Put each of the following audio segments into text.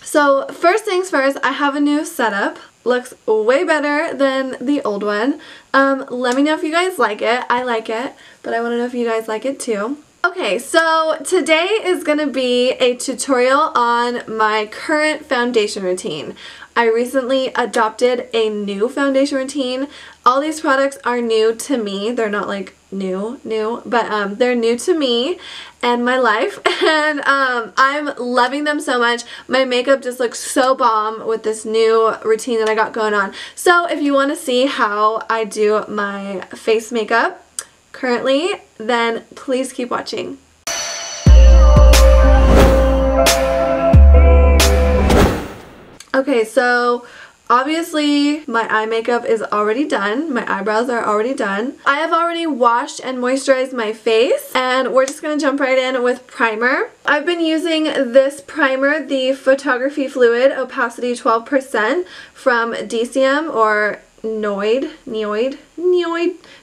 So first things first, I have a new setup. Looks way better than the old one. Let me know if you guys like it. I like it, but I want to know if you guys like it too. Okay, so today is going to be a tutorial on my current foundation routine. I recently adopted a new foundation routine. All these products are new to me. They're not like new, but they're new to me and my life, and I'm loving them so much. My makeup just looks so bomb with this new routine that I got going on. So if you want to see how I do my face makeup currently, then please keep watching. Okay, so obviously my eye makeup is already done. My eyebrows are already done. I have already washed and moisturized my face, and we're just going to jump right in with primer. I've been using this primer, the Photography Fluid Opacity 12% from Deciem or NIOD,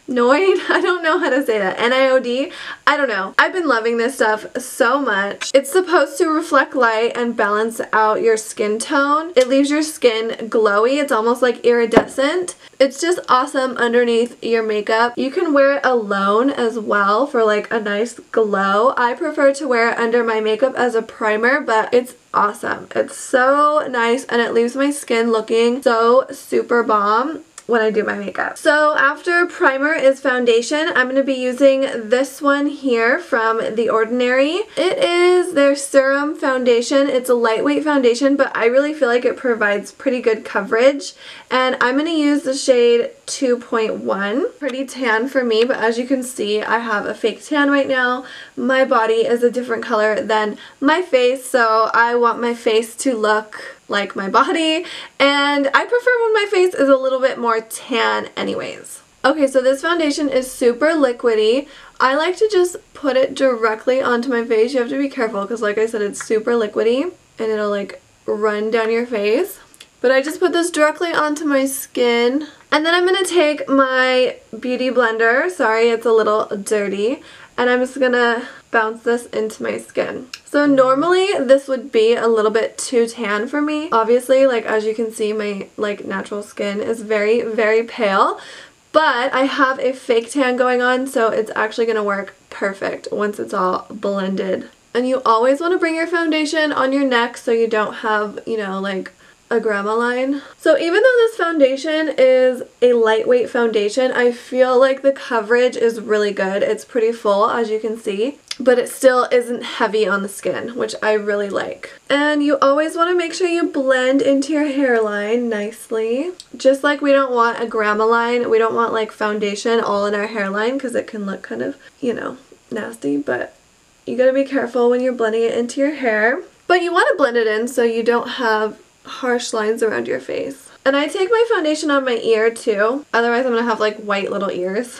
I don't know how to say that, NIOD, I don't know. I've been loving this stuff so much. It's supposed to reflect light and balance out your skin tone. It leaves your skin glowy. It's almost like iridescent. It's just awesome underneath your makeup. You can wear it alone as well for like a nice glow. I prefer to wear it under my makeup as a primer, but it's awesome. It's so nice and it leaves my skin looking so super bomb when I do my makeup. So after primer is foundation. I'm going to be using this one here from The Ordinary. It is their Serum foundation. It's a lightweight foundation, but I really feel like it provides pretty good coverage. And I'm going to use the shade 2.1. Pretty tan for me, but as you can see, I have a fake tan right now. My body is a different color than my face, so I want my face to look like my body, and I prefer when my face is a little bit more tan anyways. Okay, so this foundation is super liquidy. I like to just put it directly onto my face. You have to be careful because like I said, it's super liquidy and it'll like run down your face. But I just put this directly onto my skin, and then I'm going to take my beauty blender, sorry it's a little dirty, and I'm just gonna bounce this into my skin. So normally this would be a little bit too tan for me. Obviously, like as you can see, my like natural skin is very, very pale, but I have a fake tan going on, so it's actually gonna work perfect once it's all blended. And you always want to bring your foundation on your neck so you don't have, you know, like a grandma line. So even though this foundation is a lightweight foundation, I feel like the coverage is really good. It's pretty full, as you can see, but it still isn't heavy on the skin, which I really like. And you always want to make sure you blend into your hairline nicely. Just like we don't want a grandma line, we don't want like foundation all in our hairline because it can look kind of, you know, nasty, but you gotta be careful when you're blending it into your hair. But you want to blend it in so you don't have harsh lines around your face. And I take my foundation on my ear too, otherwise I'm gonna have like white little ears.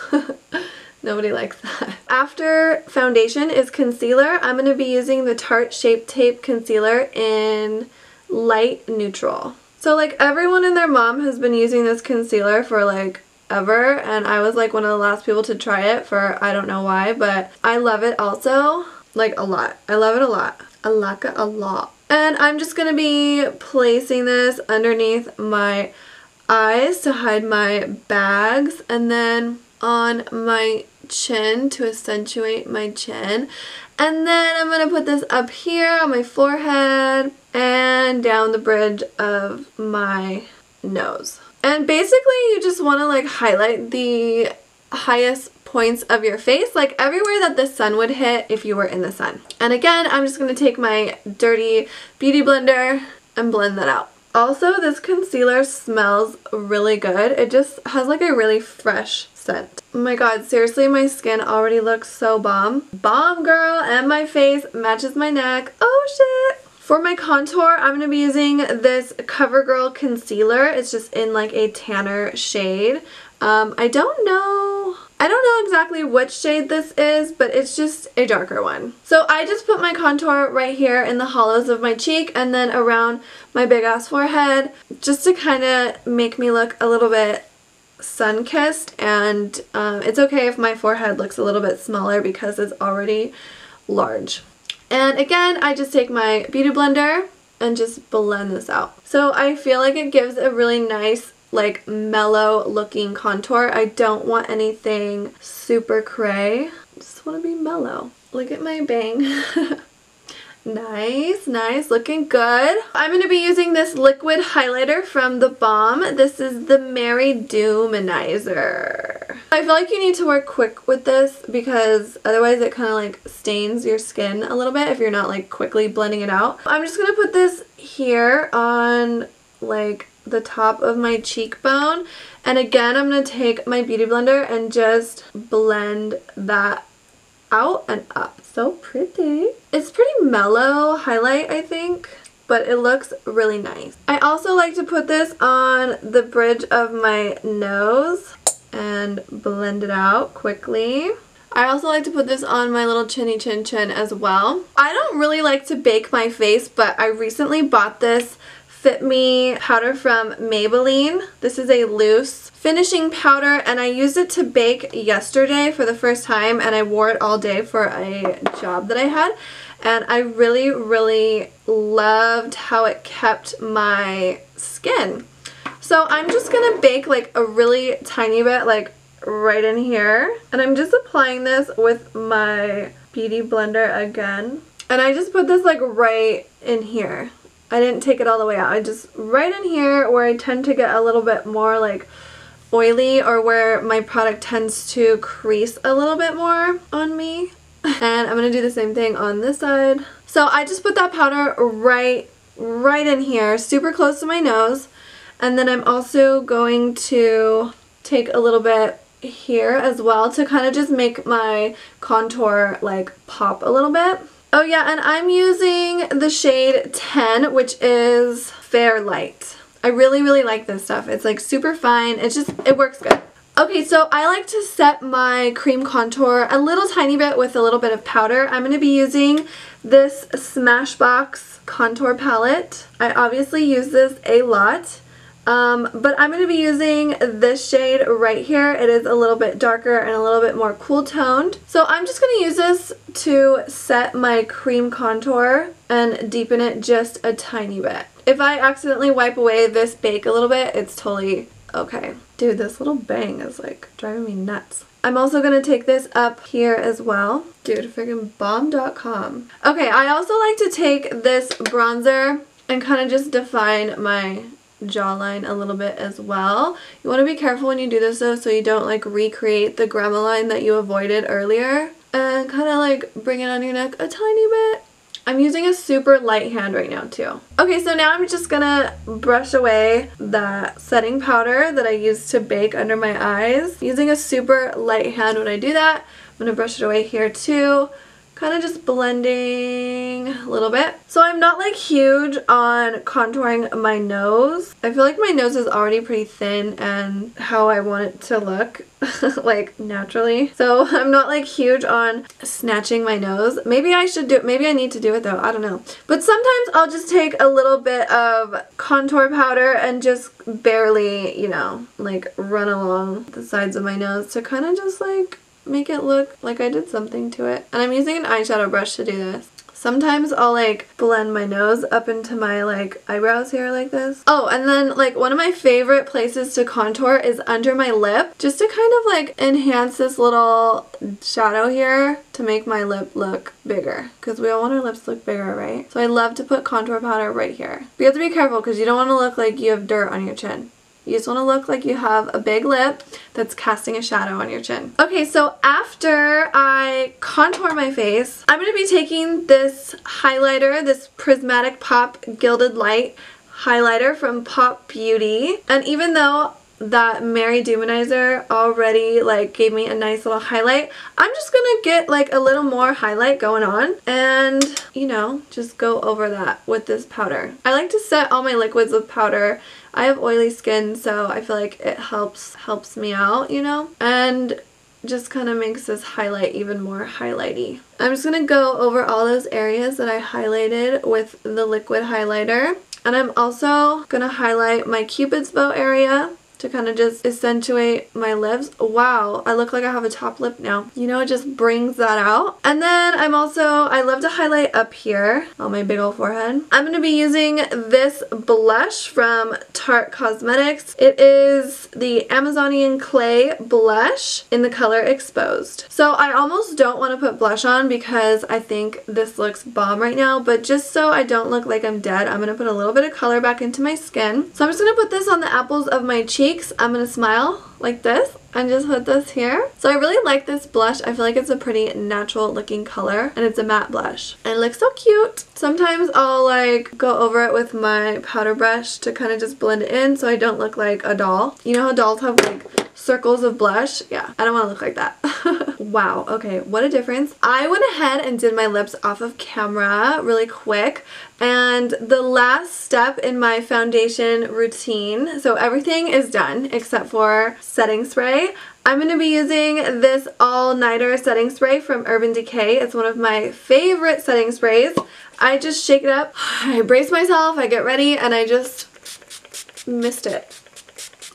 Nobody likes that. After foundation is concealer. I'm gonna be using the Tarte Shape Tape Concealer in light neutral. So like everyone and their mom has been using this concealer for like ever, and I was like one of the last people to try it for I don't know why, but I love it also, like a lot. I love it a lot. I like it a lot. And I'm just going to be placing this underneath my eyes to hide my bags, and then on my chin to accentuate my chin. And then I'm going to put this up here on my forehead and down the bridge of my nose. And basically you just want to like highlight the highest points of your face, like everywhere that the sun would hit if you were in the sun. And again, I'm just going to take my dirty beauty blender and blend that out. Also, this concealer smells really good. It just has like a really fresh scent. Oh my god, seriously, my skin already looks so bomb. Bomb, girl, and my face matches my neck. Oh shit! For my contour, I'm going to be using this Covergirl concealer. It's just in like a tanner shade. I don't know exactly which shade this is, but it's just a darker one. So I just put my contour right here in the hollows of my cheek and then around my big ass forehead, just to kind of make me look a little bit sun-kissed. And it's okay if my forehead looks a little bit smaller because it's already large. And again, I just take my beauty blender and just blend this out. So I feel like it gives a really nice, like, mellow looking contour. I don't want anything super cray. I just want to be mellow. Look at my bang. Nice, nice, looking good. I'm going to be using this liquid highlighter from the Balm. This is the Dew-Manizer. I feel like you need to work quick with this because otherwise it kind of like stains your skin a little bit if you're not like quickly blending it out. I'm just going to put this here on like the top of my cheekbone, and again I'm going to take my beauty blender and just blend that out and up. So pretty. It's pretty mellow highlight, I think, but it looks really nice. I also like to put this on the bridge of my nose and blend it out quickly. I also like to put this on my little chinny chin chin as well. I don't really like to bake my face, but I recently bought this Fit Me powder from Maybelline. This is a loose finishing powder, and I used it to bake yesterday for the first time, and I wore it all day for a job that I had, and I really, really loved how it kept my skin. So I'm just gonna bake like a really tiny bit, like right in here, and I'm just applying this with my beauty blender again, and I just put this like right in here. I didn't take it all the way out. I just right in here where I tend to get a little bit more like oily, or where my product tends to crease a little bit more on me. And I'm going to do the same thing on this side. So I just put that powder right in here, super close to my nose. And then I'm also going to take a little bit here as well to kind of just make my contour like pop a little bit. Oh yeah, and I'm using the shade 10, which is Fair Light. I really, really like this stuff. It's like super fine. It works good. Okay, so I like to set my cream contour a little tiny bit with a little bit of powder. I'm going to be using this Smashbox contour palette. I obviously use this a lot. But I'm going to be using this shade right here. It is a little bit darker and a little bit more cool toned. So I'm just going to use this to set my cream contour and deepen it just a tiny bit. If I accidentally wipe away this bake a little bit, it's totally okay. Dude, this little bang is like driving me nuts. I'm also going to take this up here as well. Dude, friggin' bomb.com. Okay, I also like to take this bronzer and kind of just define my jawline a little bit as well. You want to be careful when you do this though, so you don't like recreate the grandma line that you avoided earlier, and kind of like bring it on your neck a tiny bit. I'm using a super light hand right now too. Okay, so now I'm just gonna brush away that setting powder that I used to bake under my eyes. Using a super light hand when I do that. I'm gonna brush it away here too. Kind of just blending a little bit. So I'm not like huge on contouring my nose. I feel like my nose is already pretty thin and how I want it to look like naturally. So I'm not like huge on snatching my nose. Maybe I should do it. Maybe I need to do it though. I don't know. But sometimes I'll just take a little bit of contour powder and just barely, you know, like run along the sides of my nose to kind of just like make it look like I did something to it. And I'm using an eyeshadow brush to do this. Sometimes I'll like blend my nose up into my like eyebrows here like this. Oh, and then like one of my favorite places to contour is under my lip, just to kind of like enhance this little shadow here to make my lip look bigger, because we all want our lips to look bigger, right? So I love to put contour powder right here. But you have to be careful because you don't want to look like you have dirt on your chin. You just want to look like you have a big lip that's casting a shadow on your chin. Okay, so after I contour my face, I'm going to be taking this highlighter, this Prismatic Pop Gilded Light highlighter from Pop Beauty. And even though that Dew-Manizer already like gave me a nice little highlight, I'm just gonna get like a little more highlight going on and, you know, just go over that with this powder. I like to set all my liquids with powder. I have oily skin, so I feel like it helps me out, you know, and just kind of makes this highlight even more highlighty. I'm just gonna go over all those areas that I highlighted with the liquid highlighter, and I'm also gonna highlight my Cupid's bow area to kind of just accentuate my lips. Wow, I look like I have a top lip now. You know, it just brings that out. And then I love to highlight up here on my big old forehead. I'm going to be using this blush from Tarte Cosmetics. It is the Amazonian Clay blush in the color Exposed. So I almost don't want to put blush on because I think this looks bomb right now, but just so I don't look like I'm dead, I'm going to put a little bit of color back into my skin. So I'm just going to put this on the apples of my cheeks. I'm going to smile like this and just put this here. So I really like this blush. I feel like it's a pretty natural looking color and it's a matte blush. And it looks so cute. Sometimes I'll like go over it with my powder brush to kind of just blend it in so I don't look like a doll. You know how dolls have like circles of blush? Yeah, I don't want to look like that. Wow, okay, what a difference. I went ahead and did my lips off of camera really quick. And the last step in my foundation routine, so everything is done except for setting spray. I'm going to be using this all-nighter setting spray from Urban Decay. It's one of my favorite setting sprays. I just shake it up, I brace myself, I get ready, and I just mist it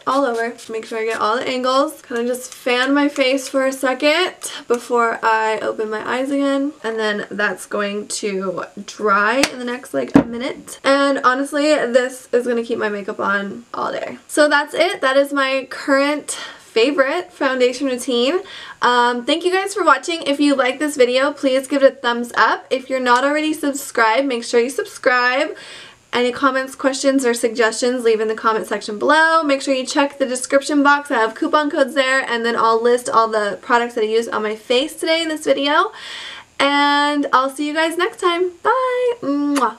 all over. Make sure I get all the angles. Kind of just fan my face for a second before I open my eyes again. And then that's going to dry in the next like a minute. And honestly, this is going to keep my makeup on all day. So that's it. That is my current favorite foundation routine. Thank you guys for watching. If you like this video, please give it a thumbs up. If you're not already subscribed, make sure you subscribe. Any comments, questions, or suggestions, leave in the comment section below. Make sure you check the description box. I have coupon codes there, and then I'll list all the products that I used on my face today in this video. And I'll see you guys next time. Bye! Mwah.